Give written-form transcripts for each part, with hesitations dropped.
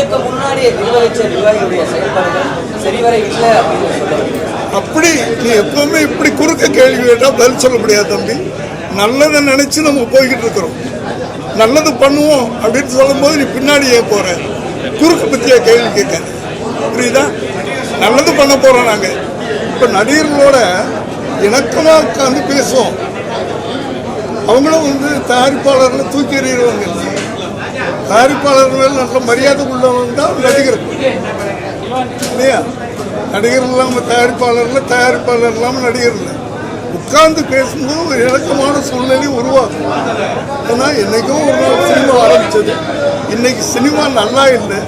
இதற்கு முன்னாடி நிர்வகிச்ச நிர்வாகிகளுடைய செயல்பாடுகள் சரிவர இல்லை அப்படின்னு சொல்லுவாங்க. அப்படி நீ எப்பவுமே இப்படி குறுக்க கேள்வி கேட்டால் பதில் சொல்ல முடியாது தம்பி. நல்லதை நினைச்சு நம்ம போய்கிட்டு இருக்கிறோம். நல்லது பண்ணுவோம் அப்படின்னு சொல்லும்போது நீ பின்னாடி ஏன் போற? குறுக்க பத்தியா கேள்வி கேட்க, புரியுதா? நல்லது பண்ண போறோம் நாங்க. இப்ப நடிகர்களோட இணக்கமா உட்காந்து பேசுவோம். அவங்களும் தயாரிப்பாளர்களை தூக்கி எறிகிறவங்க. தயாரிப்பாளர்கள் நல்ல மரியாதை உள்ளவங்க தான் நடிகர் இல்லையா? நடிகர் இல்லாமல் தயாரிப்பாளர்கள், தயாரிப்பாளர் இல்லாமல் நடிகர் இல்லை. உட்கார்ந்து பேசும்போது ஒரு இணக்கமான சூழ்நிலை உருவாகும். ஏன்னா என்னைக்கும் ஒரு நாள் சினிமா ஆரம்பிச்சது, இன்னைக்கு சினிமா நல்லா இல்லை.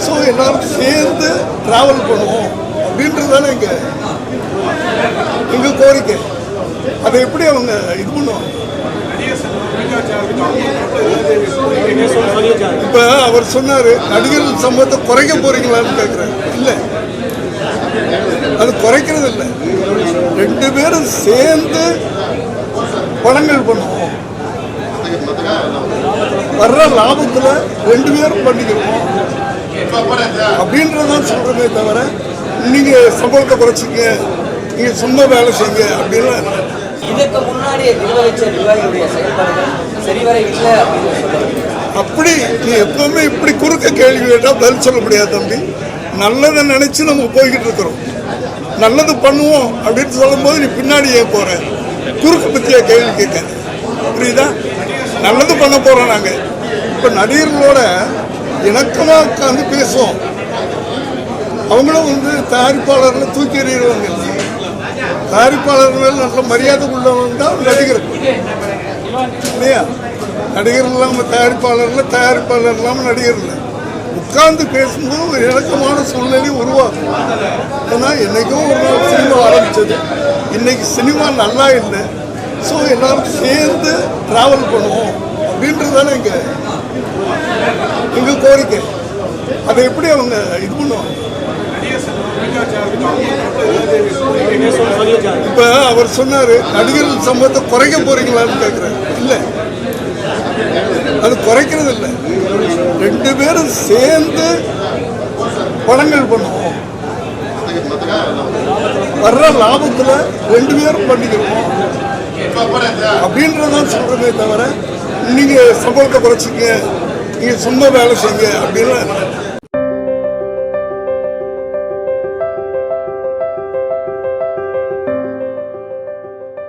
ஸோ எல்லாரும் சேர்ந்து டிராவல் பண்ணுவோம் அப்படின்றதால எங்க கோரிக்கை. அதை எப்படி அவங்க இது பண்ணுவாங்க? இப்ப அவர் சொன்னாரு நடிகர்கள் சம்பவத்தை குறைக்க போறீங்களான்னு கேட்கிறாரு. இல்லை, அது குறைக்கிறது இல்லை. ரெண்டு பேரும் சேர்ந்து படங்கள் பண்ணுவோம். வர்ற லாபத்துல ரெண்டு பேரும் பண்ணிக்கிறோம் அப்படின்றதான் சொல்றதே தவிர நீங்க சம்பளத்தை குறைச்சிங்க, நீங்க சும்மா வேலை செய்யுங்க அப்படின்லாம். இதற்கு முன்னாடி நிர்வகிச்ச நிர்வாகிகளுடைய செயல்பாடுகள் சரிவர இல்லை அப்படின்னு சொல்லுவாங்க. அப்படி நீ எப்பவுமே இப்படி குறுக்க கேள்வி கேட்டால் பதில் சொல்ல முடியாது தம்பி. நல்லதை நினைச்சு நம்ம போய்கிட்டு இருக்கிறோம். நல்லது பண்ணுவோம் அப்படின்னு சொல்லும்போது நீ பின்னாடி ஏன் போற? குறுக்க பத்தியா கேள்வி கேட்க, புரியுதா? நல்லது பண்ண போறோம் நாங்க. இப்ப நடிகர்களோட இணக்கமா உட்காந்து பேசுவோம். அவங்களும் தயாரிப்பாளர்களை தூக்கி எறிகிறவங்க. தயாரிப்பாளர்கள் நல்ல மரியாதை உள்ளவங்க தான் நடிகர் இல்லையா? நடிகர் இல்லாமல் தயாரிப்பாளர்கள், தயாரிப்பாளர் இல்லாமல் நடிகர் இல்லை. உட்கார்ந்து பேசும்போது ஒரு இணக்கமான சூழ்நிலை உருவாகும். ஏன்னா என்னைக்கும் ஒரு நாள் சினிமா ஆரம்பிச்சது, இன்னைக்கு சினிமா நல்லா இல்லை. ஸோ எல்லாரும் சேர்ந்து டிராவல் பண்ணுவோம் அப்படின்றதால எங்க கோரிக்கை. அதை எப்படி அவங்க இது பண்ணுவாங்க? இப்ப அவர் சொன்னாரு நடிகர்கள் சம்பவத்தை குறைக்க போறீங்களான்னு கேட்கிறாரு. இல்லை, அது குறைக்கிறது இல்லை. ரெண்டு பேரும் சேர்ந்து படங்கள் பண்ணுவோம். வர்ற லாபத்துல ரெண்டு பேரும் பண்ணிக்கிறோம் அப்படின்றதான் சொல்றதே தவிர நீங்க சம்பளத்தை குறைச்சிங்க, நீங்க சும்மா வேலை செய்யுங்க அப்படின்லாம்.